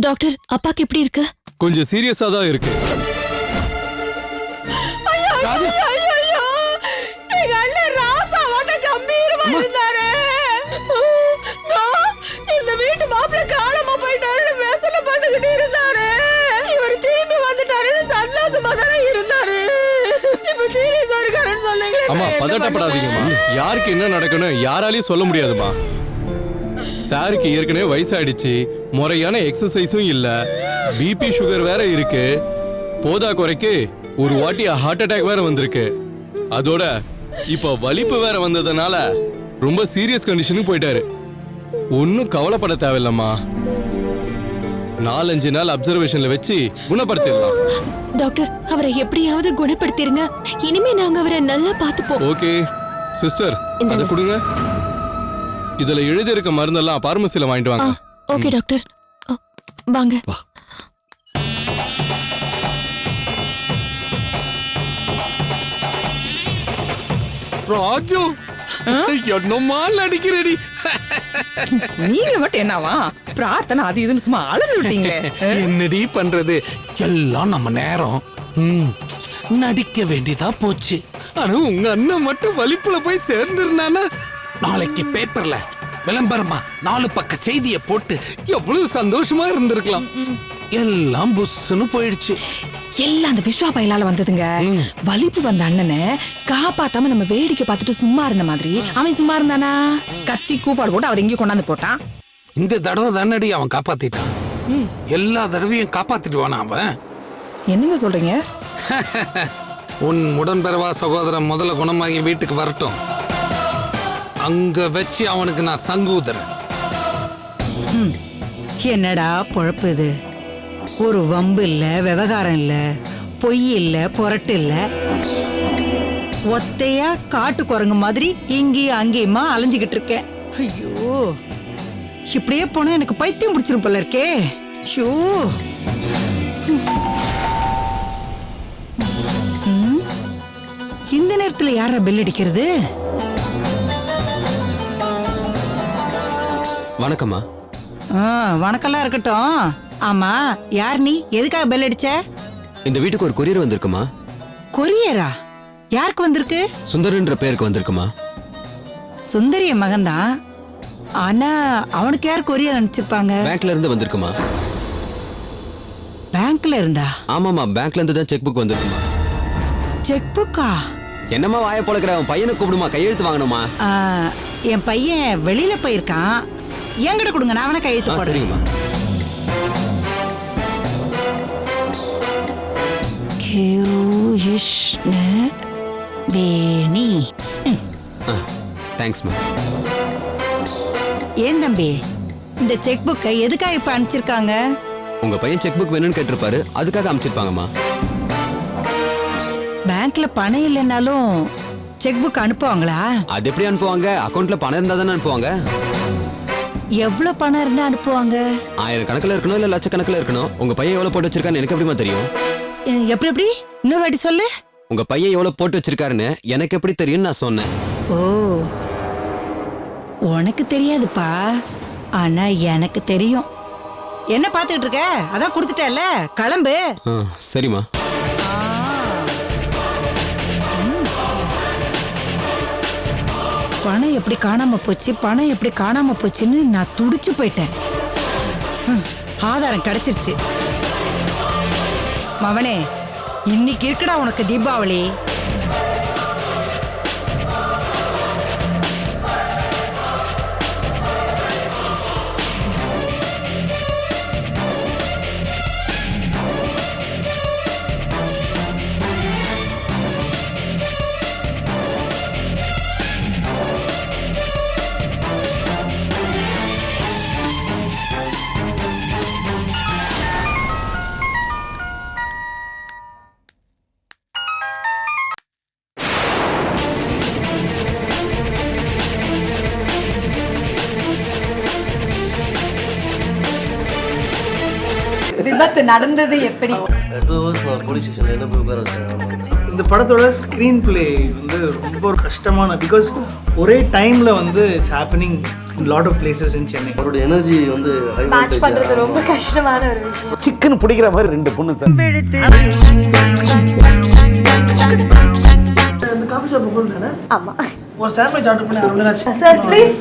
Doctor, அப்பாக்கு எப்படி இருக்கு? கொஞ்சம் சீரியஸா தான் இருக்கு. ராஜு, எங்க அண்ணன் ராசாவோட கம்பீரமா இருந்தாரு. இந்த வீட்டு மாப்பிள்ளை காலமா போயிட்டாருன்னு மெசல பண்ணிக்கிட்டு இருந்தாரு. இவர் திரும்பி வந்துட்டாருன்னு சந்தோஷமா தானே இருந்தாரு. இப்ப சீரியஸா இருக்காருன்னு சொன்னீங்களே. அம்மா பதட்டப்படாதீங்கம்மா. யாருக்கு என்ன நடக்கணும் யாராலையும் சொல்ல முடியாதுமா. சாருக்கு ஏற்கனவே வயசாயிடுச்சு, முறையான எக்ஸசைஸும் இல்ல, பிபி சுகர் வேற இருக்கு, போதா குறைக்கு ஒரு வாட்டி ஹார்ட் அட்டாக் வேற வந்திருக்கு. அதோட இப்ப வலிப்பு வேற வந்ததுனால ரொம்ப சீரியஸ் கண்டிஷனுக்கு போயிட்டாரு. ஒன்னும் கவலைப்பட தேவையில்லம்மா. 4-5 நாள் அப்சர்வேஷன்ல வச்சு குணப்படுத்திடலாம். டாக்டர், அவரை எப்படியாவது குணப்படுத்திருங்க. இனிமே நாங்க அவரை நல்லா பாத்துப்போம். ஓகே சிஸ்டர், அதை கொடுங்க. இதுல எழுதி இருக்க மருந்தெல்லாம் பார்மசில வாங்கிட்டு வாங்க. ஓகே டாக்டர், வாங்க. ராஜு என்னம்மா நடிக்கிறடி. நீங்க மட்டும் என்னவா பிரார்த்தனை அது இதுன்னு சும்மா அழுது விட்டீங்களே. என்னடி பண்றது, எல்லாம் நம்ம நேரம். நடிக்க வேண்டியதா போச்சு. ஆனா உங்க அண்ணன் மட்டும் வலிப்புல போய் சேர்ந்திருந்தானா நாளைக்கு பேப்பர்ல விளம்பரமா 4 பக்க செய்தியை போட்டு எவ்வளவு சந்தோஷமா இருந்திருக்கலாம். எல்லாம் புஸ்ஸுன்னு போயிடுச்சு. எல்லாம் அந்த விஸ்வா பயிலால வந்ததுங்க. வலிப்பு வந்த அண்ணனை காப்பாத்தாம நம்ம வேடிக்கை பார்த்துட்டு சும்மா இருந்த மாதிரி அவன் சும்மா இருந்தானா? கத்தி கூப்பாடு போட்டு அவர் எங்கேயும் கொண்டாந்து போட்டான். இந்த தடவை தானடி அவன் காப்பாத்திட்டான். எல்லா தடவையும் காப்பாத்திடுவானா அவன்? என்னங்க சொல்றீங்க? உன் உடன்பிறவா சகோதரன் முதல்ல குணமாகி வீட்டுக்கு வரட்டும், அங்க வச்சு அவனுக்கு நான் சங்கூதரன். என்னடா பொழப்பு இது? ஒரு வம்பு இல்ல, விவகாரம் இல்ல, பொய் இல்ல, புரட்டு இல்ல, ஒத்தையா காட்டு குரங்கு மாதிரி இங்கேயும் அங்கேயுமா அலைஞ்சுக்கிட்டு இருக்கேன். ஐயோ, இப்படியே போனா எனக்கு பைத்தியம் பிடிச்சிரும் போல இருக்கே. ஐயோ, இந்த நேரத்துல யாரா பெல் அடிக்கிறது? வணக்கம்மா. வணக்கம்லாம் இருக்கட்டும். ஆமா, யார் நீ? எதுக்காக பெல் அடிச்ச? இந்த வீட்டுக்கு ஒரு கொரியர் வந்திருக்குமா. கொரியரா? யாருக்கு வந்திருக்கு? சுந்தரன்ற பேருக்கு வந்திருக்குமா. சுந்தரிய மகன்தான். ஆனா அவனுக்கு யார் கொரியர் அனுப்பிச்சிருப்பாங்க? பேங்க்ல இருந்து வந்திருக்குமா. பேங்க்ல இருந்தா? ஆமாமா, பேங்க்ல இருந்து தான் செக் புக் வந்திருக்குமா. செக் புக்கா? என்னம்மா வாயை பொழக்கிற? அவன் பையனை கூப்பிடுமா, கையெழுத்து வாங்கணுமா. என் பையன் வெளியில போயிருக்கான், என்கிட்ட கொடுங்க, நான் அவனை கையெழுத்து போடுறேன். சரிங்கம்மா. வேணி. தேங்க்ஸ்மா. ஏன் தம்பி, இந்த செக் புக்கை எதுக்காக இப்ப அனுப்பிச்சிருக்காங்க? உங்க பையன் செக் புக் வேணும்னு கேட்டிருப்பாரு, அதுக்காக அனுப்பிச்சிருப்பாங்கம்மா. பேங்க்ல பணம் இல்லைன்னாலும் செக் புக் அனுப்புவாங்களா? அது எப்படி அனுப்புவாங்க? அக்கௌண்ட்ல பணம் இருந்தா தானே அனுப்புவாங்க. எவ்வளவு பணம் இருந்தா அனுப்புவாங்க? 1000 கணக்குல இருக்கணும், இல்ல லட்சக்கணக்கில் இருக்கணும். உங்க பையன் எவ்வளவு போட்டு வச்சிருக்கான்னு எனக்கு எப்படிமா தெரியும்? எப்படி எப்படி? இன்னொரு வாட்டி சொல்லு. உங்க பையன் எவ்வளவு போட்டு வச்சிருக்காருன்னு எனக்கு எப்படி தெரியும் நான் சொன்னேன். ஓ, உனக்கு தெரியாதுப்பா, ஆனா எனக்கு தெரியும். என்ன பாத்துக்கிட்டு இருக்க? அதான் கொடுத்துட்டல, கிளம்பு. சரிம்மா. பணம் எப்படி காணாம போச்சு, பணம் எப்படி காணாம போச்சுன்னு நான் துடிச்சு போயிட்டேன். ஆதாரம் கிடைச்சிருச்சு. மவனே, இன்னைக்கு இருக்குடா உனக்கு தீபாவளி. விபத்து நடந்தது எப்படி? போலீஸ் ஸ்டேஷன்ல என்ன போய் உட்கார வச்சாங்க. இந்த படத்தோட ஸ்க்ரீன் பிளே வந்து ரொம்ப ஒரு கஷ்டமான, பிகாஸ் ஒரே டைமில் வந்து it's happening lot of places in Chennai. அவருடைய எனர்ஜி வந்து மேட்ச் பண்றது ரொம்ப கஷ்டமான ஒரு விஷயம். சிக்கன் பிடிக்கிற மாதிரி 2 பொண்ணு சார். இந்த காஃபி ஷாப் போகணும் தானே? ஆமா ஒரு சாண்ட்விச் ஆர்டர் பண்ணி அவ்வளோ சார் ப்ளீஸ்.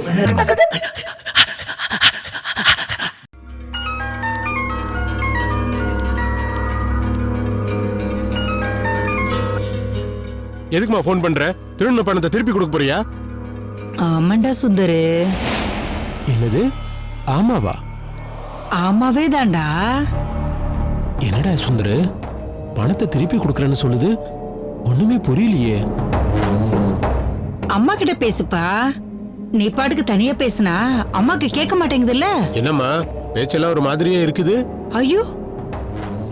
எதுக்குமா ஃபோன் பண்ற? திரும்ப பணத்தை திருப்பி கொடுக்க போறியா? ஆமாண்டா சுந்தரு. என்னது ஆமாவா? ஆமாவே தான்டா. என்னடா சுந்தரு பணத்தை திருப்பி கொடுக்கறேன்னு சொல்லுது? ஒண்ணுமே புரியலையே. அம்மா கிட்ட பேசுப்பா. நீ பாட்டுக்கு தனியா பேசுனா அம்மாக்கு கேட்க மாட்டேங்குதுல்ல. என்னம்மா பேச்செல்லாம் ஒரு மாதிரியே இருக்குது? ஐயோ,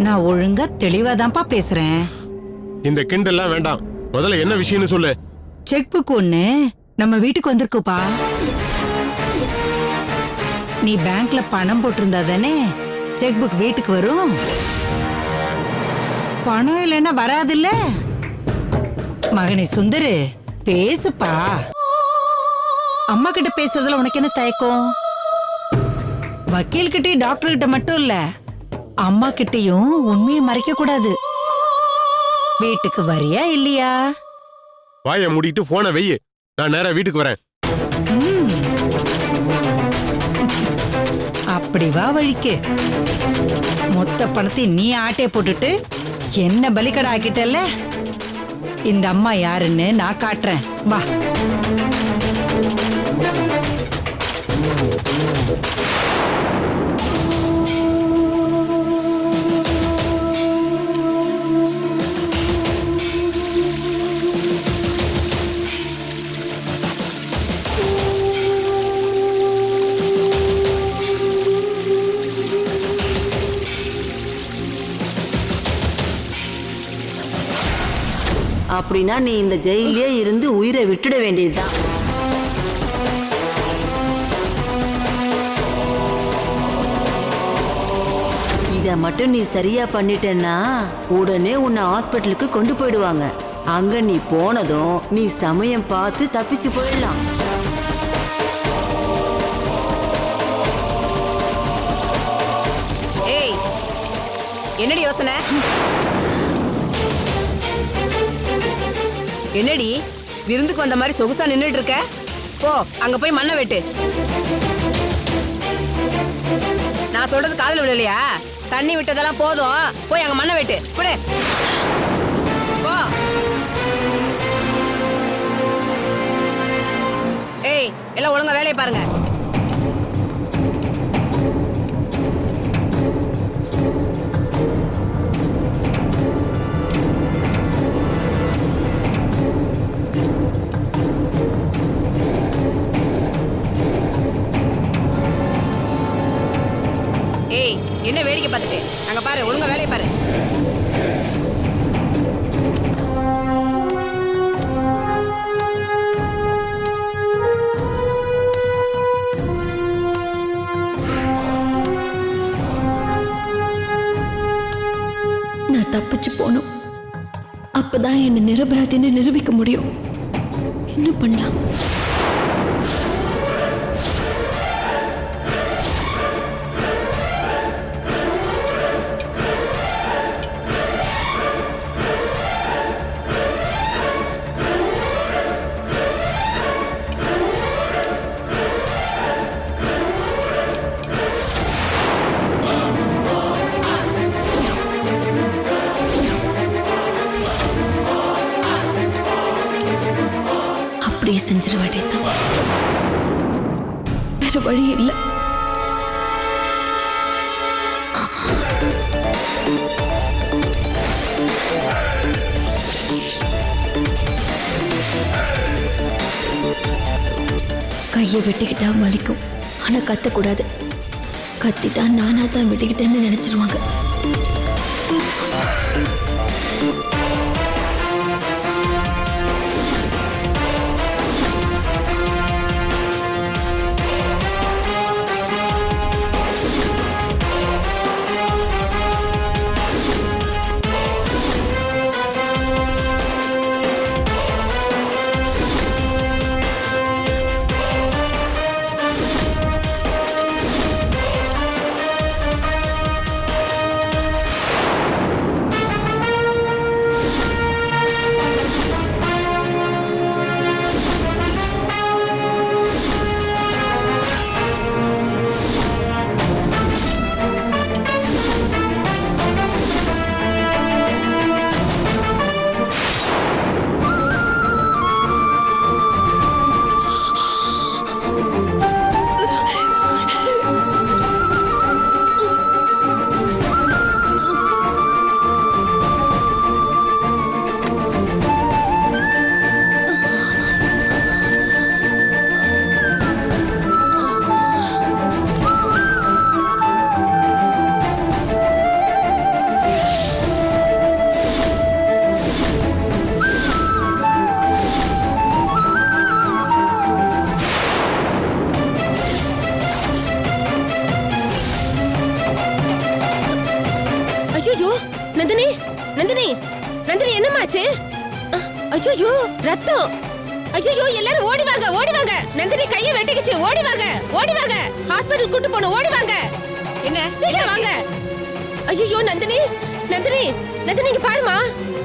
நான் ஒழுங்கா தெளிவாதான்ப்பா பேசுறேன். இந்த கிண்டெல்லாம் வேண்டாம். முதல்ல என்ன விஷயம்னு சொல்லு. செக் புக் ஒண்ணு நம்ம வீட்டுக்கு வந்திருக்குப்பா. நீ பேங்க்ல பணம் போட்டிருந்தா தானே செக் புக் வீட்டுக்கு வரும். பணம் இல்லைன்னா வராதுல்ல. மகனே சுந்தரு பேசுப்பா. அம்மா கிட்ட பேசுறதுல உனக்கு என்ன தயக்கம்? வக்கீல் கிட்டயும் டாக்டர் கிட்ட மட்டும் இல்ல, அம்மா கிட்டயும் உண்மையை மறைக்க கூடாது. வீட்டுக்கு வரியா இல்லையா? வாயை மூடிட்டு போனை வெய்யு. நான் நேரா வீட்டுக்கு வரேன். அப்படி வா வழிக்கு. மொத்த பணத்தை நீ ஆட்டை போட்டுட்டு என்ன பலிக்கடை ஆக்கிட்டல்ல. இந்த அம்மா யாருன்னு நான் காட்டுறேன், வா. அப்படின்னா நீ இந்த ஜெயிலே இருந்து உயிரை விட்டுட வேண்டியதுதான். இத மட்டும் நீ சரியா பண்ணிட்டேன்னா உடனே உன்னை ஹாஸ்பிட்டலுக்கு கொண்டு போயிடுவாங்க. அங்க நீ போனதும் நீ சமயம் பார்த்து தப்பிச்சு போயிடலாம். ஏய், என்னடி யோசனை? என்னடி விருந்துக்கு வந்த மாதிரி சொகுசா நின்னுட்டு இருக்க? போ அங்க போய் மண்ணை வெட்டு. நான் சொல்றது காதுல விடலையா? தண்ணி விட்டதெல்லாம் போதும், போய் அங்க மண்ணை வெட்டு. போடு போ. ஏய், எல்லாம் ஒழுங்கா வேலையை பாருங்க. ஏய், என்ன வேடிக்கை பார்த்துட்டு அங்க பாரு, ஒழுங்கா வேலையை பாரு. நான் தப்பிச்சு போகணும். அப்பதான் என்ன நிரபராதின்னு நிரூபிக்க முடியும். என்ன பண்ணலாம்? அப்படியே செஞ்சிட வேண்டியதான். வேற வழி இல்லை. கையை வெட்டிக்கிட்டா வலிக்கும், ஆனா கத்தக்கூடாது. கத்திட்டா நானா தான் வெட்டிக்கிட்டேன்னு நினைச்சிருவாங்க. நந்தினி நந்தினி என்னமாச்சு? ஐயோ ரத்தம்! ஐயோ எல்லாரும் ஓடி வாங்க ஓடி வாங்க! நந்தினி கையை வெட்டிக்கிச்சு, ஓடி வாங்க ஓடி வாங்க! ஹாஸ்பிடல் கூட்டி போணும், ஓடி வாங்க! என்ன சீக்கிரம் வாங்க! ஐயோ நந்தினி நந்தினி நந்தினி இங்க பாருமா!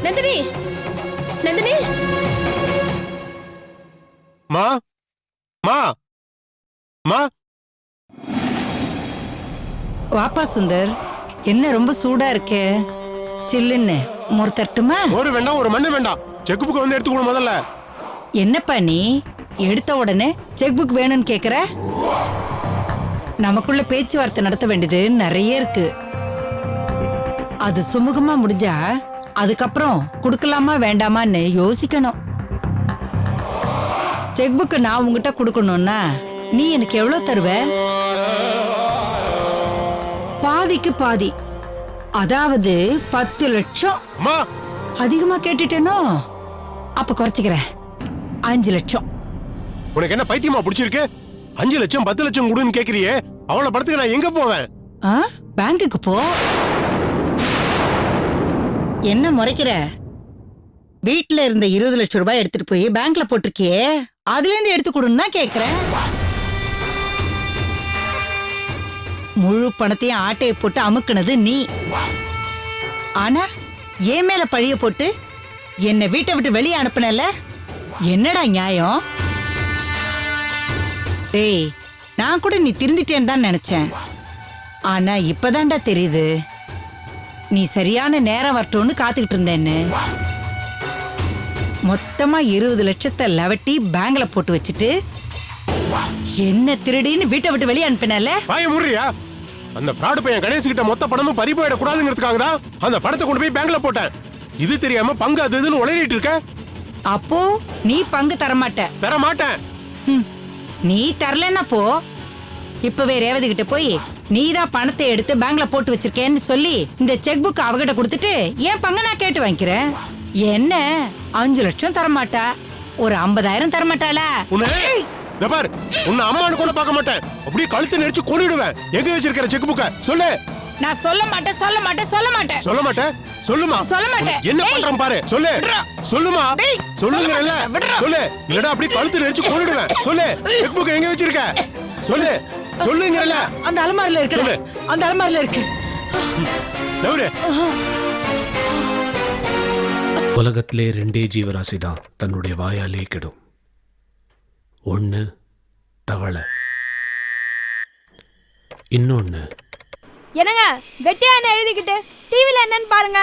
நந்தினி நந்தினி மா மா மா வாப்பா சுந்தர், என்ன ரொம்ப சூடா இருக்கே, சில்லுன்னு மோர் தட்டுமா? ஒரு வேண்டாம், ஒரு மண்ணு வேண்டாம். செக் புக் வந்து எடுத்துக்கணும் முதல்ல. என்னப்பா நீ எடுத்த உடனே செக் புக் வேணும்னு கேக்குற? நமக்குள்ள பேச்சுவார்த்தை நடத்த வேண்டியது நிறைய இருக்கு. அது சுமூகமா முடிஞ்சா அதுக்கப்புறம் கொடுக்கலாமா வேண்டாமான்னு யோசிக்கணும். செக் புக் நான் உங்ககிட்ட கொடுக்கணும்னா நீ எனக்கு எவ்வளவு தருவ? பாதிக்கு பாதி, அதாவது 10 லட்சம். அம்மா அதிகமா கேட்டுட்டேனோ? அப்ப குறைச்சிக்கிறேன், 5 லட்சம். உனக்கு என்ன பைத்தியமா பிடிச்சிருக்கு? 5 லட்சம் 10 லட்சம் கொடுன்னு கேக்குறியே, அவளை படத்துக்கு நான் எங்க போவேன்? பேங்குக்கு போ. என்ன முறைக்கிற? வீட்டுல இருந்த 20 லட்சம் ரூபாய் எடுத்துட்டு போய் பேங்க்ல போட்டிருக்கியே, அதுல இருந்து எடுத்து கொடுன்னு தான் கேக்குறேன். முழு பணத்தையும் ஆட்டையை போட்டு அமுக்குனது நீ. ஆனா ஏன் மேல பழிய போட்டு என்ன வீட்டை விட்டு வெளியே அனுப்புனல, என்னடா நியாயம்? டேய், நான் கூட நீ திருந்திட்டேன்னு தான் நினைச்சேன். ஆனா இப்பதான்டா தெரியுது நீ சரியான நேரம் வரட்டும்னு காத்துக்கிட்டு இருந்தேன்னு. மொத்தமா 20 லட்சத்தை லவட்டி பேங்க்ல போட்டு வச்சுட்டு என்ன திருடின்னு வீட்டை விட்டு வெளியே அனுப்பினல. வாய மூடுறியா? அந்த ஃப்ராட் பையன் கணேஷ் கிட்ட மொத்த பணமும் பறி போயிட கூடாதுங்கிறதுக்காக தான் அந்த பணத்தை கொண்டு போய் பேங்க்ல போட்டேன். இது தெரியாம பங்கு அது இதுன்னு உளறிட்டு இருக்க. அப்போ நீ பங்கு தரமாட்ட? தர மாட்டேன். நீ தரலன்னா போ, இப்பவே ரேவதி கிட்ட போய் நீதான் பணத்தை எடுத்து பேங்க்ல போட்டு வச்சிருக்கேன்னு சொல்லி இந்த செக் புக் அவகிட்ட கொடுத்துட்டு என் பங்கு நான் கேட்டு வாங்கிக்கிறேன். என்ன 5 லட்சம் தரமாட்டா, ஒரு 50,000 தரமாட்டாளா? உன்னை அம்மானு கூட பார்க்க மாட்டேன், அப்படியே கழுத்து நெரிச்சு கொன்னுடுவேன். எங்க வச்சிருக்கிற செக் புக்க சொல்லு. நான் சொல்ல மாட்டேன் சொல்ல மாட்டேன் சொல்ல மாட்டேன் சொல்ல மாட்டேன். சொல்லுமா. சொல்ல மாட்டேன். என்ன பண்றேன் பாரு, சொல்லு. சொல்லுமா. சொல்லுங்கறல சொல்லு, இல்லடா அப்படியே கழுத்து நெரிச்சு கொன்னுடுவேன். சொல்லு, செக் புக் எங்க வச்சிருக்க சொல்லு. சொல்லுங்கறல. அந்த அலமாரில இருக்கு, அந்த அலமாரில இருக்கு. நவுரு. உலகத்திலே 2 ஜீவராசி தான் தன்னுடைய வாயாலே கெடும். ஒன்று தவளை, இன்னொன்று. என்னங்க வெட்டியா என்ன எழுதிக்கிட்டு டிவில என்னன்னு பாருங்க.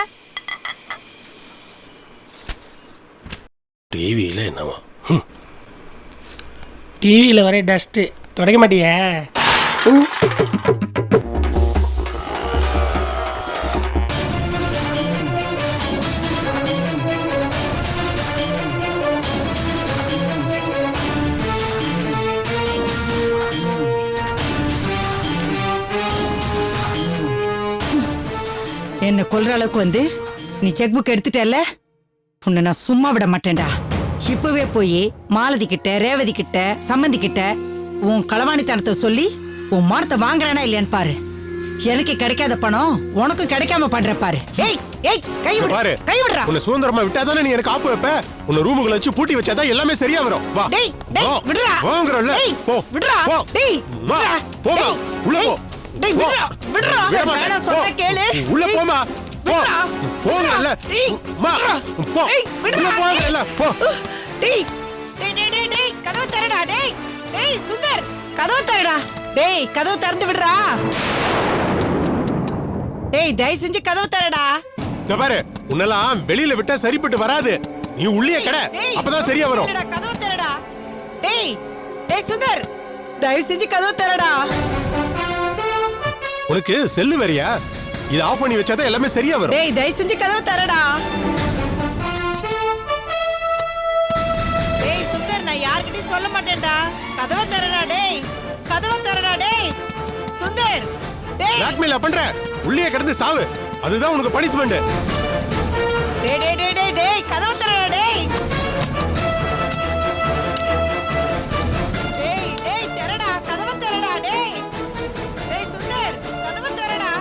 டிவியில என்னவா? டிவியில வர டஸ்ட் தொடக்க மாட்டிய. என்ன கொல்ற அளவுக்கு வந்து நீ செக் புக் எடுத்துட்டல, உன்னை நான் சும்மா விட மாட்டேன்டா. இப்பவே போய் மாலதி கிட்ட, ரேவதி கிட்ட, சம்பந்தி கிட்ட உன் களவாணித்தனத்தை சொல்லி உன் மானத்தை வாங்குறானா இல்லையான்னு பாரு. எனக்கு கிடைக்காத பணம் உனக்கும் கிடைக்காம பண்ற பாரு. ஏய் ஏய், கை விடு, கை விடுறா. உன்னை சுதந்திரமா விட்டாதானே நீ எனக்கு ஆப்பு வைப்ப. உன்னை ரூமுக்குள்ள வச்சு பூட்டி வச்சாதான் எல்லாமே சரியா வரும். வா. டேய் டேய் விடுறா. வாங்குறல்ல. போ. விடுறா. டேய் வா. போ. உள்ள போ. டேய் விடுறா. விடுறா. வேணா சொன்னா கேளு. உள்ள போமா. போ. போங்கறல்ல. மா. போ. உள்ள போங்கறல்ல. போ. டேய் டேய் டேய் டேய், கதவு தரடா. டேய் டேய் சுந்தர், கதவு தரடா. டேய் கதவு திறந்து விடுறா. டேய் தயவு செஞ்சு கதவு தரடா. இந்த பாரு, உன்னெல்லாம் வெளியில விட்டா சரிப்பட்டு வராது. நீ உள்ளே கடை, அப்பதான் சரியா வரும். கதவு தரடா. டேய் டேய் சுந்தர், தயவு செஞ்சு கதவு தரடா. உனக்கு செல்லு வேறியா? இத ஆஃப் பண்ணி வச்சாதான் எல்லாமே சரியா வரும். டேய் தயவு செஞ்சு கதவு தரடா. டேய் சுந்தர், நான் யார்கிட்டயும் சொல்ல மாட்டேன்டா. கதவு தரடா. டேய் கதவு தரடா. டேய் சுந்தர், டேய் பிளாக்மெயில் பண்ற, உள்ளே கிடந்து சாவு, அதுதான் உனக்கு பனிஷ்மெண்ட். டேய் டேய் டேய் டேய் டேய், கதவு தரடா. டேய் டேய் டேய் தரடா, கதவு தரடா. டேய் டேய் சுந்தர், கதவு தரடா.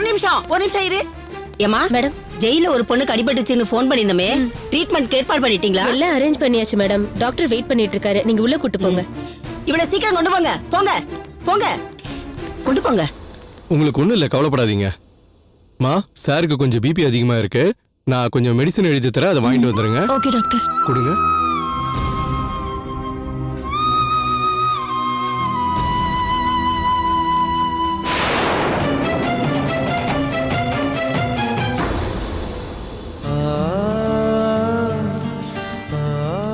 நிமிஷம் இரு. ஏமா மேடம், ஜெயில ஒரு பொண்ணுக்கு அடிபட்டுச்சுன்னு ஃபோன் பண்ணிருந்தமே, ட்ரீட்மெண்ட் ஏற்பாடு பண்ணிட்டீங்களா? எல்லாம் அரேஞ்ச் பண்ணியாச்சு மேடம். டாக்டர் வெயிட் பண்ணிட்டு இருக்காரு. நீங்க உள்ள கூட்டு போங்க. இவ்வளவு சீக்கிரம் கொண்டு போங்க. போங்க போங்க கொண்டு போங்க. உங்களுக்கு ஒன்றும் இல்லை, கவலைப்படாதீங்க. மா, சாருக்கு கொஞ்சம் பிபி அதிகமாக இருக்கு. நான் கொஞ்சம் மெடிசன் எழுதி தரேன், அதை வாங்கிட்டு வந்துருங்க. Okay doctor. கொடுங்க.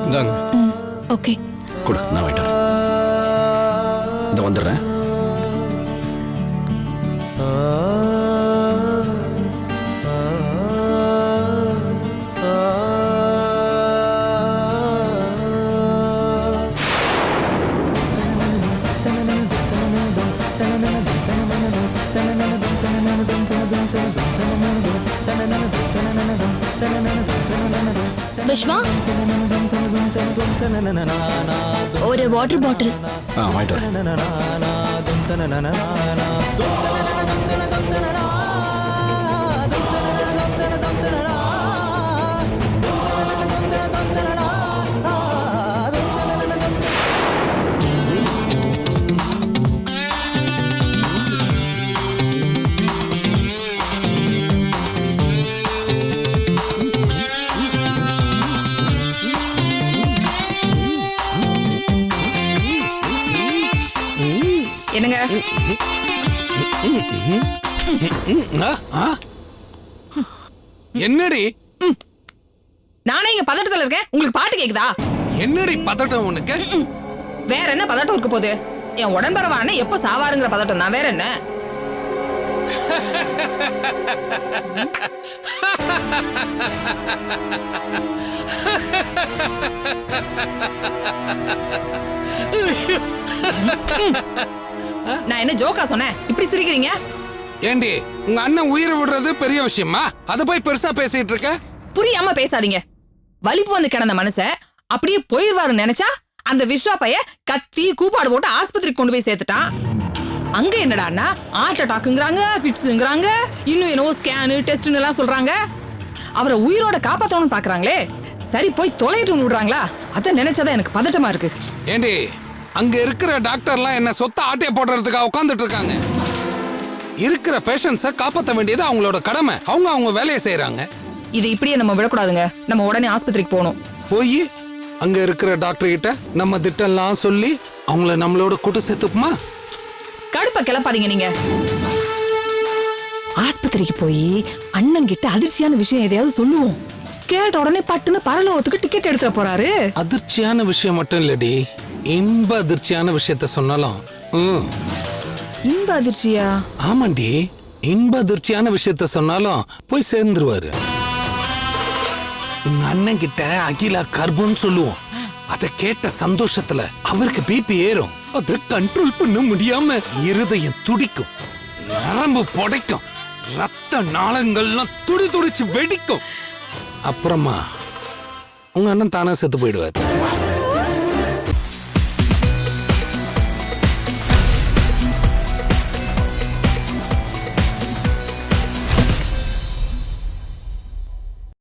இந்தாங்க. ஓகே. கொடு, நான் வாங்கிட்டு வரேன். இந்த வந்துடுறேன். விஸ்வா, ஒரு வாட்டர் பாட்டில். வாங்கிட்டு வரேன். என்னங்க? என்னடி? நானே இங்க பதட்டத்துல இருக்கேன், உங்களுக்கு பாட்டு கேக்குதா? என்னடி பதட்டம் உனக்கு? வேற என்ன பதட்டம் இருக்க போகுது? என் உடம்பரவான எப்ப சாவாருங்கிற பதட்டம் தான். வேற என்ன? நான் என்ன ஜோக்கா சொன்னேன்? இப்படி சிரிக்கிறீங்க? ஏண்டி, உங்க அண்ணன் உயிரை விடுறது பெரிய விஷயமா? அத போய் பெருசா பேசிட்டு இருக்க? புரியாம பேசாதீங்க. வலிப்பு வந்து கிடந்த மனுஷன் அப்படியே போயிருவாருன்னு நினைச்சா அந்த விஸ்வா பைய கத்தி கூப்பாடு போட்டு ஆஸ்பத்திரிக்கு கொண்டு போய் சேர்த்துட்டான். அங்க என்னடான்னா ஹார்ட் அட்டாக்குங்கிறாங்க, ஃபிட்ஸ்ங்கிறாங்க, இன்னும் என்னவோ ஸ்கேனு டெஸ்ட்னு எல்லாம் சொல்றாங்க. அவரை உயிரோட காப்பாத்தணும்னு பாக்குறாங்களே, சரி போய் தொலைட்டு விடுறாங்களா? அத நினைச்சாதான் எனக்கு பதட்டமா இருக்கு. ஏண்டி, அங்க இருக்கிற டாக்டர்லாம் என்ன சொத்த ஆட்டைய போடுறதுக்காக உட்கார்ந்துட்டு இருக்காங்க. இருக்கிற பேஷண்ட்ஸை காப்பாற்ற வேண்டியது அவங்களோட கடமை. அவங்க வேலையை செய்யறாங்க. இது இப்படியே நம்ம விடக்கூடாதுங்க. நம்ம உடனே ஆஸ்பத்திரிக்கு போகணும். போய் அங்க இருக்கிற டாக்டர் கிட்ட நம்ம திட்டம்லாம் சொல்லி அவங்கள நம்மளோட கூட்டு சேர்த்துக்குமா? கடுப்ப கிளப்பாதீங்க நீங்க. ஆஸ்பத்திரிக்கு போய் அண்ணன் கிட்ட அதிர்ச்சியான விஷயம் எதையாவது சொல்லுவோம். கேட்ட உடனே பட்டுன்னு பரலோகத்துக்கு டிக்கெட் எடுத்துட போறாரு. அதிர்ச்சியான விஷயம் மட்டும் இல்லடி, இன்ப அதிர்ச்சியான விஷயத்த சொன்னாலும். இன்ப அதிர்ச்சியா? ஆமாண்டி, இன்ப அதிர்ச்சியான விஷயத்த சொன்னாலும் போய் சேர்ந்துருவாரு. உங்க அண்ணன் கிட்ட அகிலா கர்ப்பம்னு சொல்லுவோம். அத கேட்ட சந்தோஷத்துல அவருக்கு பிபி ஏறும். அத கண்ட்ரோல் பண்ண முடியாம இருதயம் துடிக்கும், நரம்பு புடைக்கும், ரத்த நாளங்கள்லாம் துடிச்சு வெடிக்கும். அப்புறமா உங்க அண்ணன் தானே செத்து போயிடுவார்.